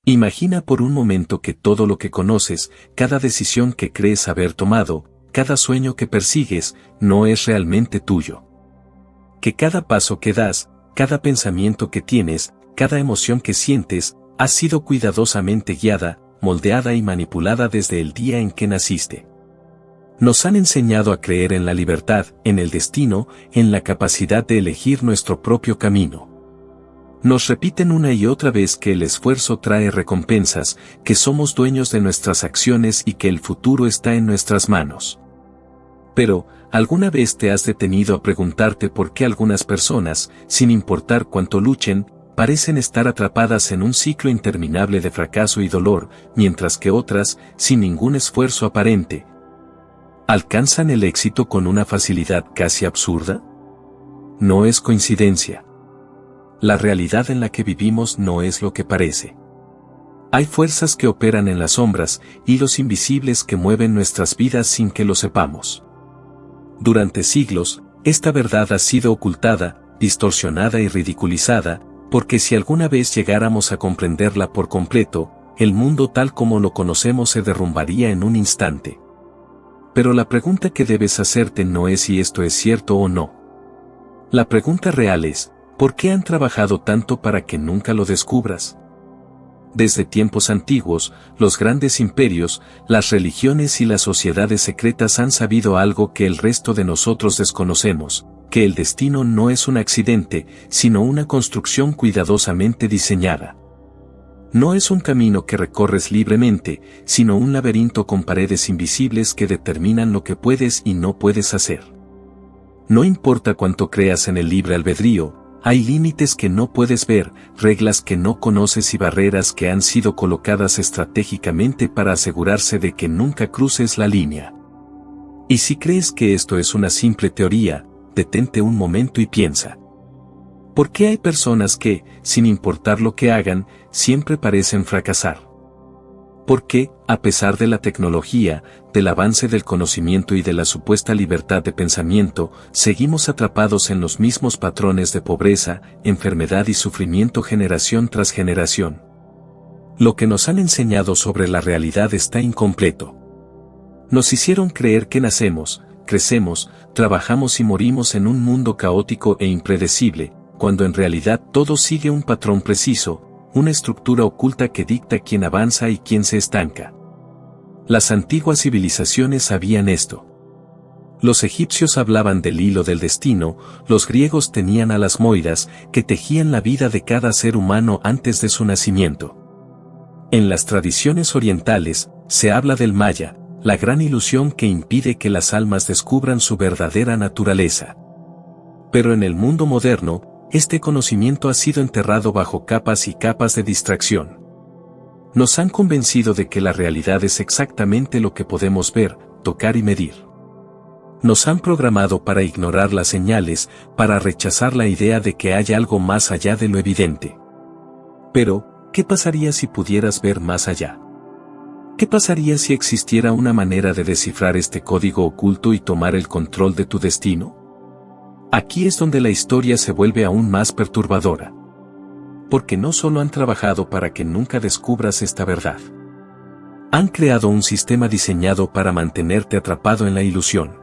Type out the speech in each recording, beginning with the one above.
Imagina por un momento que todo lo que conoces, cada decisión que crees haber tomado, cada sueño que persigues, no es realmente tuyo. Que cada paso que das, cada pensamiento que tienes, cada emoción que sientes, ha sido cuidadosamente guiada, moldeada y manipulada desde el día en que naciste. Nos han enseñado a creer en la libertad, en el destino, en la capacidad de elegir nuestro propio camino. Nos repiten una y otra vez que el esfuerzo trae recompensas, que somos dueños de nuestras acciones y que el futuro está en nuestras manos. Pero, ¿alguna vez te has detenido a preguntarte por qué algunas personas, sin importar cuánto luchen, parecen estar atrapadas en un ciclo interminable de fracaso y dolor, mientras que otras, sin ningún esfuerzo aparente, alcanzan el éxito con una facilidad casi absurda? No es coincidencia. La realidad en la que vivimos no es lo que parece. Hay fuerzas que operan en las sombras, hilos invisibles que mueven nuestras vidas sin que lo sepamos. Durante siglos, esta verdad ha sido ocultada, distorsionada y ridiculizada, porque si alguna vez llegáramos a comprenderla por completo, el mundo tal como lo conocemos se derrumbaría en un instante. Pero la pregunta que debes hacerte no es si esto es cierto o no. La pregunta real es, ¿por qué han trabajado tanto para que nunca lo descubras? Desde tiempos antiguos, los grandes imperios, las religiones y las sociedades secretas han sabido algo que el resto de nosotros desconocemos, que el destino no es un accidente, sino una construcción cuidadosamente diseñada. No es un camino que recorres libremente, sino un laberinto con paredes invisibles que determinan lo que puedes y no puedes hacer. No importa cuánto creas en el libre albedrío, hay límites que no puedes ver, reglas que no conoces y barreras que han sido colocadas estratégicamente para asegurarse de que nunca cruces la línea. Y si crees que esto es una simple teoría, detente un momento y piensa. ¿Por qué hay personas que, sin importar lo que hagan, siempre parecen fracasar? ¿Por qué, a pesar de la tecnología, del avance del conocimiento y de la supuesta libertad de pensamiento, seguimos atrapados en los mismos patrones de pobreza, enfermedad y sufrimiento generación tras generación? Lo que nos han enseñado sobre la realidad está incompleto. Nos hicieron creer que nacemos, crecemos, trabajamos y morimos en un mundo caótico e impredecible, cuando en realidad todo sigue un patrón preciso, una estructura oculta que dicta quién avanza y quién se estanca. Las antiguas civilizaciones sabían esto. Los egipcios hablaban del hilo del destino, los griegos tenían a las moiras, que tejían la vida de cada ser humano antes de su nacimiento. En las tradiciones orientales, se habla del Maya, la gran ilusión que impide que las almas descubran su verdadera naturaleza. Pero en el mundo moderno, este conocimiento ha sido enterrado bajo capas y capas de distracción. Nos han convencido de que la realidad es exactamente lo que podemos ver, tocar y medir. Nos han programado para ignorar las señales, para rechazar la idea de que hay algo más allá de lo evidente. Pero, ¿qué pasaría si pudieras ver más allá? ¿Qué pasaría si existiera una manera de descifrar este código oculto y tomar el control de tu destino? Aquí es donde la historia se vuelve aún más perturbadora. Porque no solo han trabajado para que nunca descubras esta verdad. Han creado un sistema diseñado para mantenerte atrapado en la ilusión.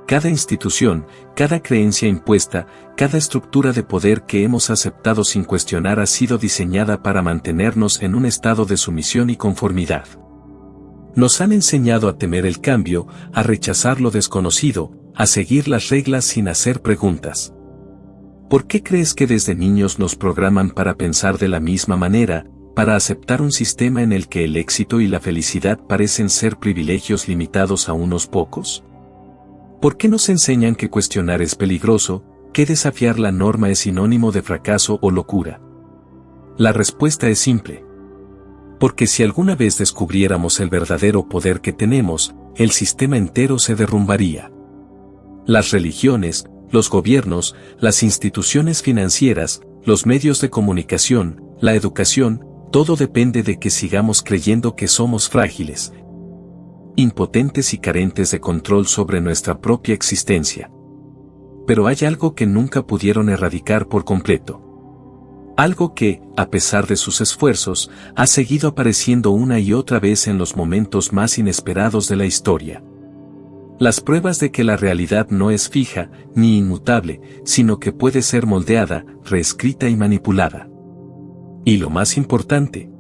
Cada institución, cada creencia impuesta, cada estructura de poder que hemos aceptado sin cuestionar ha sido diseñada para mantenernos en un estado de sumisión y conformidad. Nos han enseñado a temer el cambio, a rechazar lo desconocido, a seguir las reglas sin hacer preguntas. ¿Por qué crees que desde niños nos programan para pensar de la misma manera, para aceptar un sistema en el que el éxito y la felicidad parecen ser privilegios limitados a unos pocos? ¿Por qué nos enseñan que cuestionar es peligroso, que desafiar la norma es sinónimo de fracaso o locura? La respuesta es simple. Porque si alguna vez descubriéramos el verdadero poder que tenemos, el sistema entero se derrumbaría. Las religiones, los gobiernos, las instituciones financieras, los medios de comunicación, la educación, todo depende de que sigamos creyendo que somos frágiles, impotentes y carentes de control sobre nuestra propia existencia. Pero hay algo que nunca pudieron erradicar por completo. Algo que, a pesar de sus esfuerzos, ha seguido apareciendo una y otra vez en los momentos más inesperados de la historia. Las pruebas de que la realidad no es fija, ni inmutable, sino que puede ser moldeada, reescrita y manipulada. Y lo más importante,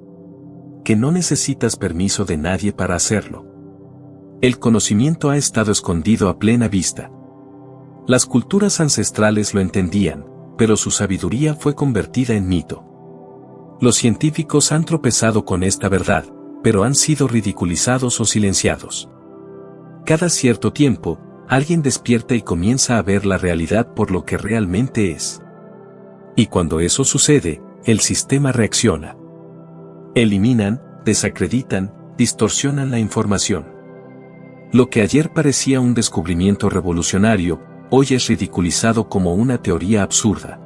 que no necesitas permiso de nadie para hacerlo. El conocimiento ha estado escondido a plena vista. Las culturas ancestrales lo entendían, pero su sabiduría fue convertida en mito. Los científicos han tropezado con esta verdad, pero han sido ridiculizados o silenciados. Cada cierto tiempo, alguien despierta y comienza a ver la realidad por lo que realmente es. Y cuando eso sucede, el sistema reacciona. Eliminan, desacreditan, distorsionan la información. Lo que ayer parecía un descubrimiento revolucionario, hoy es ridiculizado como una teoría absurda.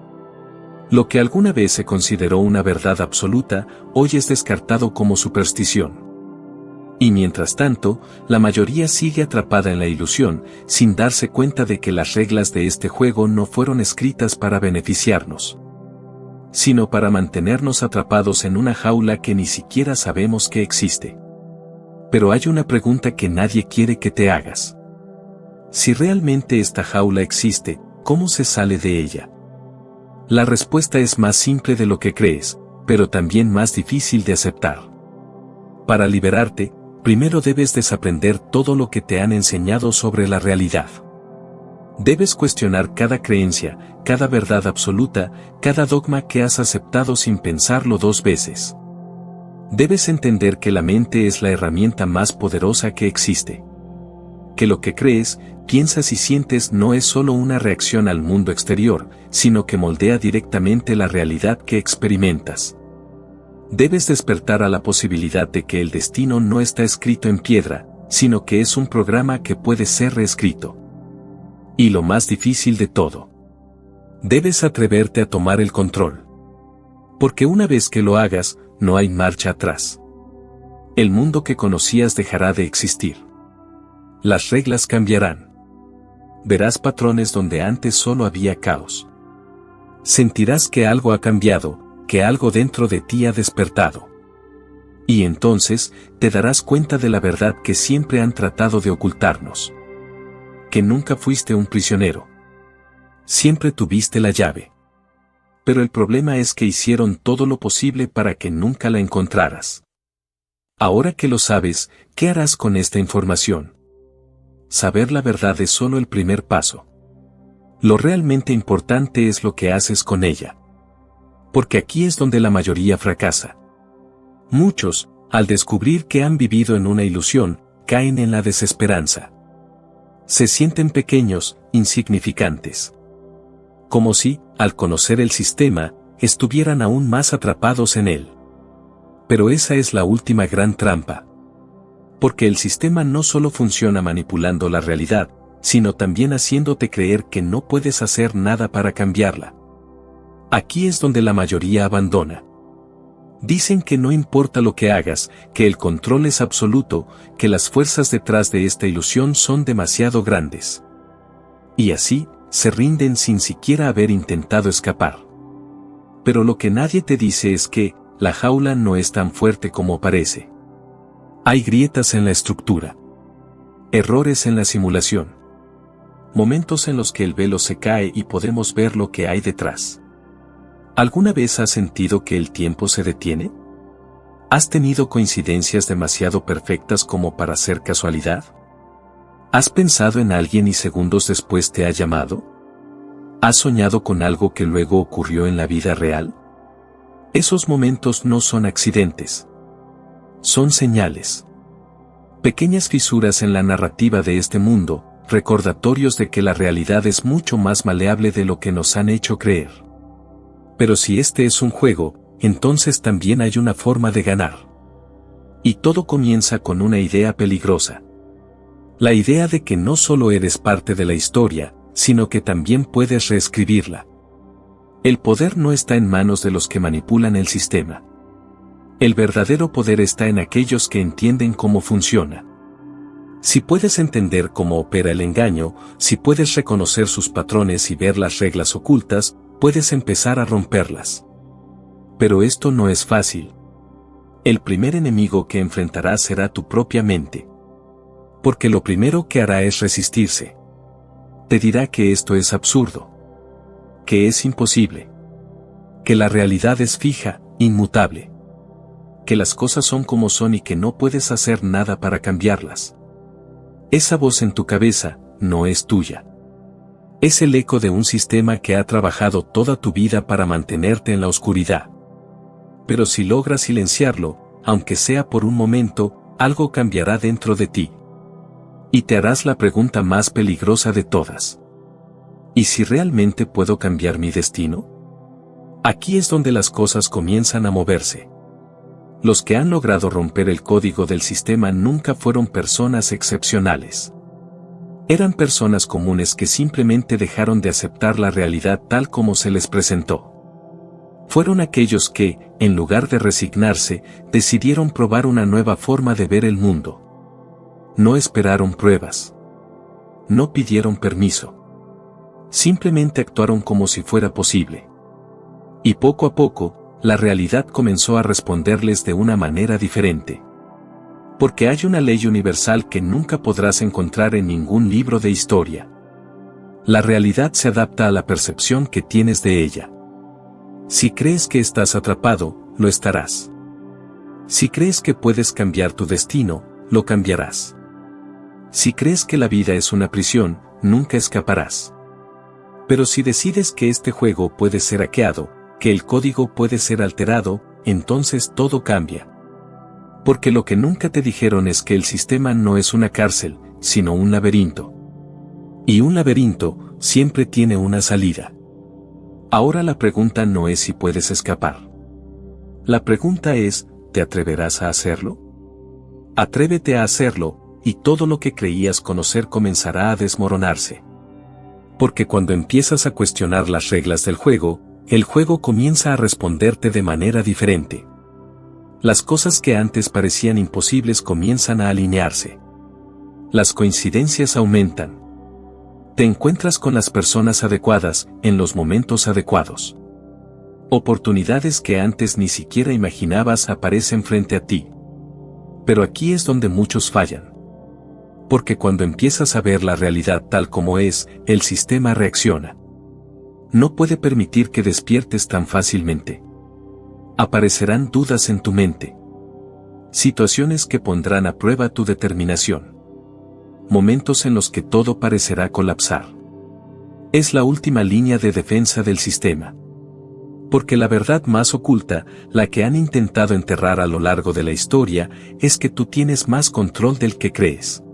Lo que alguna vez se consideró una verdad absoluta, hoy es descartado como superstición. Y mientras tanto, la mayoría sigue atrapada en la ilusión, sin darse cuenta de que las reglas de este juego no fueron escritas para beneficiarnos, sino para mantenernos atrapados en una jaula que ni siquiera sabemos que existe. Pero hay una pregunta que nadie quiere que te hagas. Si realmente esta jaula existe, ¿cómo se sale de ella? La respuesta es más simple de lo que crees, pero también más difícil de aceptar. Para liberarte, primero debes desaprender todo lo que te han enseñado sobre la realidad. Debes cuestionar cada creencia, cada verdad absoluta, cada dogma que has aceptado sin pensarlo dos veces. Debes entender que la mente es la herramienta más poderosa que existe. Que lo que crees, piensas y sientes no es solo una reacción al mundo exterior, sino que moldea directamente la realidad que experimentas. Debes despertar a la posibilidad de que el destino no está escrito en piedra, sino que es un programa que puede ser reescrito. Y lo más difícil de todo, debes atreverte a tomar el control. Porque una vez que lo hagas, no hay marcha atrás. El mundo que conocías dejará de existir. Las reglas cambiarán. Verás patrones donde antes solo había caos. Sentirás que algo ha cambiado, que algo dentro de ti ha despertado. Y entonces, te darás cuenta de la verdad que siempre han tratado de ocultarnos. Que nunca fuiste un prisionero. Siempre tuviste la llave. Pero el problema es que hicieron todo lo posible para que nunca la encontraras. Ahora que lo sabes, ¿qué harás con esta información? Saber la verdad es solo el primer paso. Lo realmente importante es lo que haces con ella. Porque aquí es donde la mayoría fracasa. Muchos, al descubrir que han vivido en una ilusión, caen en la desesperanza. Se sienten pequeños, insignificantes. Como si, al conocer el sistema, estuvieran aún más atrapados en él. Pero esa es la última gran trampa. Porque el sistema no solo funciona manipulando la realidad, sino también haciéndote creer que no puedes hacer nada para cambiarla. Aquí es donde la mayoría abandona. Dicen que no importa lo que hagas, que el control es absoluto, que las fuerzas detrás de esta ilusión son demasiado grandes. Y así, se rinden sin siquiera haber intentado escapar. Pero lo que nadie te dice es que, la jaula no es tan fuerte como parece. Hay grietas en la estructura. Errores en la simulación. Momentos en los que el velo se cae y podemos ver lo que hay detrás. ¿Alguna vez has sentido que el tiempo se detiene? ¿Has tenido coincidencias demasiado perfectas como para ser casualidad? ¿Has pensado en alguien y segundos después te ha llamado? ¿Has soñado con algo que luego ocurrió en la vida real? Esos momentos no son accidentes. Son señales. Pequeñas fisuras en la narrativa de este mundo, recordatorios de que la realidad es mucho más maleable de lo que nos han hecho creer. Pero si este es un juego, entonces también hay una forma de ganar. Y todo comienza con una idea peligrosa. La idea de que no solo eres parte de la historia, sino que también puedes reescribirla. El poder no está en manos de los que manipulan el sistema. El verdadero poder está en aquellos que entienden cómo funciona. Si puedes entender cómo opera el engaño, si puedes reconocer sus patrones y ver las reglas ocultas, puedes empezar a romperlas. Pero esto no es fácil. El primer enemigo que enfrentarás será tu propia mente. Porque lo primero que hará es resistirse. Te dirá que esto es absurdo. Que es imposible. Que la realidad es fija, inmutable. Que las cosas son como son y que no puedes hacer nada para cambiarlas. Esa voz en tu cabeza no es tuya. Es el eco de un sistema que ha trabajado toda tu vida para mantenerte en la oscuridad. Pero si logras silenciarlo, aunque sea por un momento, algo cambiará dentro de ti. Y te harás la pregunta más peligrosa de todas. ¿Y si realmente puedo cambiar mi destino? Aquí es donde las cosas comienzan a moverse. Los que han logrado romper el código del sistema nunca fueron personas excepcionales. Eran personas comunes que simplemente dejaron de aceptar la realidad tal como se les presentó. Fueron aquellos que, en lugar de resignarse, decidieron probar una nueva forma de ver el mundo. No esperaron pruebas. No pidieron permiso. Simplemente actuaron como si fuera posible. Y poco a poco, la realidad comenzó a responderles de una manera diferente. Porque hay una ley universal que nunca podrás encontrar en ningún libro de historia. La realidad se adapta a la percepción que tienes de ella. Si crees que estás atrapado, lo estarás. Si crees que puedes cambiar tu destino, lo cambiarás. Si crees que la vida es una prisión, nunca escaparás. Pero si decides que este juego puede ser hackeado, que el código puede ser alterado, entonces todo cambia. Porque lo que nunca te dijeron es que el sistema no es una cárcel, sino un laberinto. Y un laberinto siempre tiene una salida. Ahora la pregunta no es si puedes escapar. La pregunta es, ¿te atreverás a hacerlo? Atrévete a hacerlo, y todo lo que creías conocer comenzará a desmoronarse. Porque cuando empiezas a cuestionar las reglas del juego, el juego comienza a responderte de manera diferente. Las cosas que antes parecían imposibles comienzan a alinearse. Las coincidencias aumentan. Te encuentras con las personas adecuadas, en los momentos adecuados. Oportunidades que antes ni siquiera imaginabas aparecen frente a ti. Pero aquí es donde muchos fallan. Porque cuando empiezas a ver la realidad tal como es, el sistema reacciona. No puede permitir que despiertes tan fácilmente. Aparecerán dudas en tu mente. Situaciones que pondrán a prueba tu determinación. Momentos en los que todo parecerá colapsar. Es la última línea de defensa del sistema. Porque la verdad más oculta, la que han intentado enterrar a lo largo de la historia, es que tú tienes más control del que crees.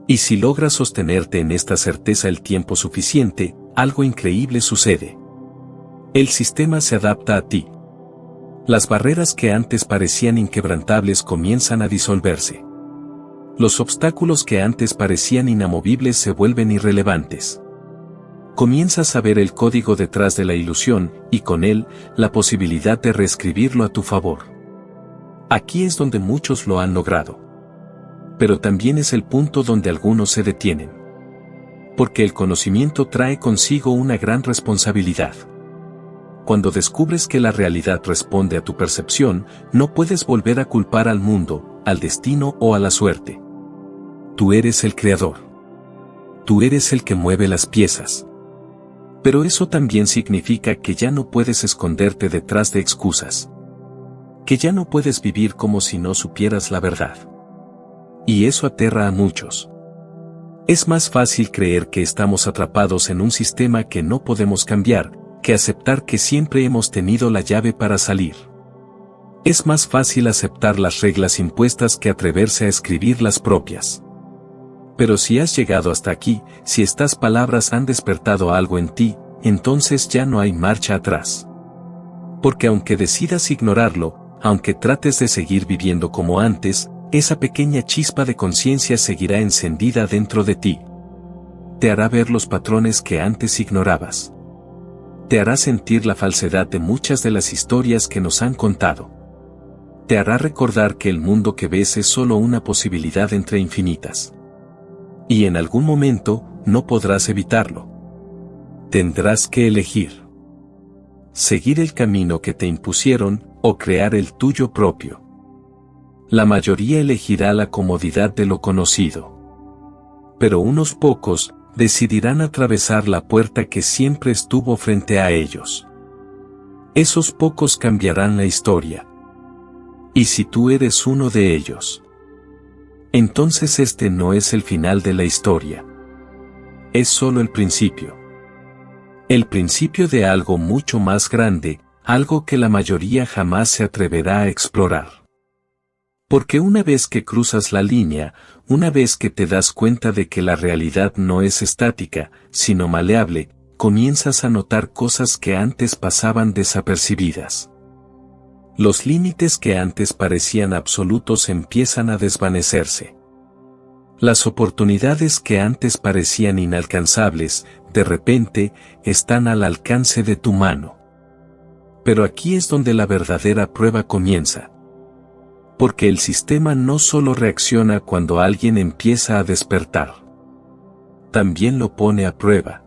Y si logras sostenerte en esta certeza el tiempo suficiente, algo increíble sucede. El sistema se adapta a ti. Las barreras que antes parecían inquebrantables comienzan a disolverse. Los obstáculos que antes parecían inamovibles se vuelven irrelevantes. Comienzas a ver el código detrás de la ilusión, y con él, la posibilidad de reescribirlo a tu favor. Aquí es donde muchos lo han logrado. Pero también es el punto donde algunos se detienen. Porque el conocimiento trae consigo una gran responsabilidad. Cuando descubres que la realidad responde a tu percepción, no puedes volver a culpar al mundo, al destino o a la suerte. Tú eres el creador. Tú eres el que mueve las piezas. Pero eso también significa que ya no puedes esconderte detrás de excusas. Que ya no puedes vivir como si no supieras la verdad. Y eso aterra a muchos. Es más fácil creer que estamos atrapados en un sistema que no podemos cambiar, que aceptar que siempre hemos tenido la llave para salir. Es más fácil aceptar las reglas impuestas que atreverse a escribir las propias. Pero si has llegado hasta aquí, si estas palabras han despertado algo en ti, entonces ya no hay marcha atrás. Porque aunque decidas ignorarlo, aunque trates de seguir viviendo como antes, esa pequeña chispa de conciencia seguirá encendida dentro de ti. Te hará ver los patrones que antes ignorabas. Te hará sentir la falsedad de muchas de las historias que nos han contado. Te hará recordar que el mundo que ves es solo una posibilidad entre infinitas. Y en algún momento, no podrás evitarlo. Tendrás que elegir. seguir el camino que te impusieron o crear el tuyo propio. La mayoría elegirá la comodidad de lo conocido. Pero unos pocos decidirán atravesar la puerta que siempre estuvo frente a ellos. Esos pocos cambiarán la historia. ¿Y si tú eres uno de ellos? Entonces este no es el final de la historia. Es solo el principio. El principio de algo mucho más grande, algo que la mayoría jamás se atreverá a explorar. Porque una vez que cruzas la línea, una vez que te das cuenta de que la realidad no es estática, sino maleable, comienzas a notar cosas que antes pasaban desapercibidas. Los límites que antes parecían absolutos empiezan a desvanecerse. Las oportunidades que antes parecían inalcanzables, de repente, están al alcance de tu mano. Pero aquí es donde la verdadera prueba comienza. Porque el sistema no solo reacciona cuando alguien empieza a despertar. También lo pone a prueba.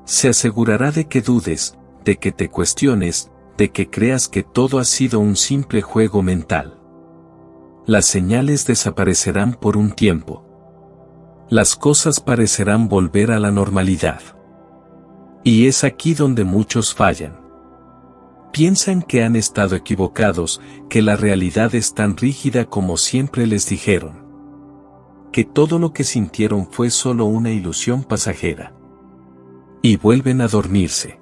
Se asegurará de que dudes, de que te cuestiones, de que creas que todo ha sido un simple juego mental. Las señales desaparecerán por un tiempo. Las cosas parecerán volver a la normalidad. Y es aquí donde muchos fallan. Piensan que han estado equivocados, que la realidad es tan rígida como siempre les dijeron. Que todo lo que sintieron fue solo una ilusión pasajera. Y vuelven a dormirse.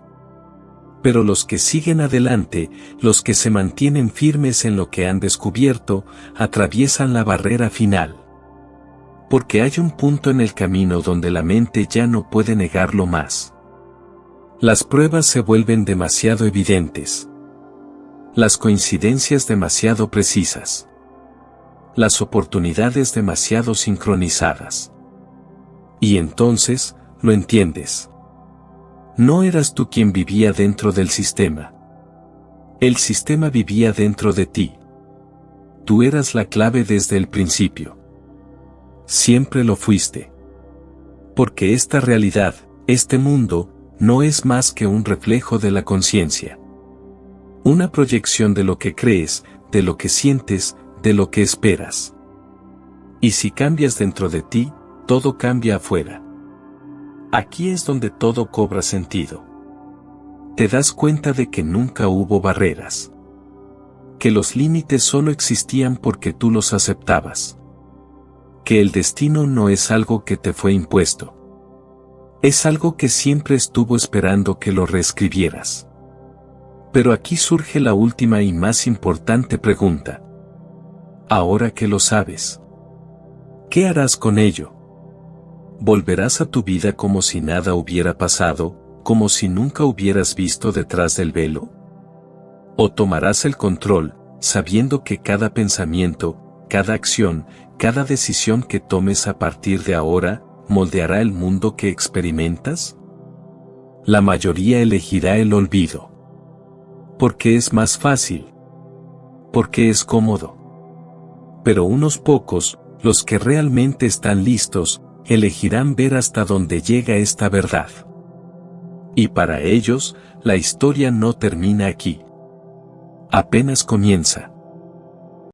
Pero los que siguen adelante, los que se mantienen firmes en lo que han descubierto, atraviesan la barrera final. Porque hay un punto en el camino donde la mente ya no puede negarlo más. Las pruebas se vuelven demasiado evidentes. Las coincidencias demasiado precisas. Las oportunidades demasiado sincronizadas. Y entonces, lo entiendes. No eras tú quien vivía dentro del sistema. El sistema vivía dentro de ti. Tú eras la clave desde el principio. Siempre lo fuiste. Porque esta realidad, este mundo, no es más que un reflejo de la conciencia. Una proyección de lo que crees, de lo que sientes, de lo que esperas. Y si cambias dentro de ti, todo cambia afuera. Aquí es donde todo cobra sentido. Te das cuenta de que nunca hubo barreras. Que los límites solo existían porque tú los aceptabas. Que el destino no es algo que te fue impuesto. Es algo que siempre estuvo esperando que lo reescribieras. Pero aquí surge la última y más importante pregunta. Ahora que lo sabes, ¿qué harás con ello? ¿Volverás a tu vida como si nada hubiera pasado, como si nunca hubieras visto detrás del velo? ¿O tomarás el control, sabiendo que cada pensamiento, cada acción, cada decisión que tomes a partir de ahora, moldeará el mundo que experimentas? La mayoría elegirá el olvido. Porque es más fácil. Porque es cómodo. Pero unos pocos, los que realmente están listos, elegirán ver hasta dónde llega esta verdad. Y para ellos, la historia no termina aquí. Apenas comienza.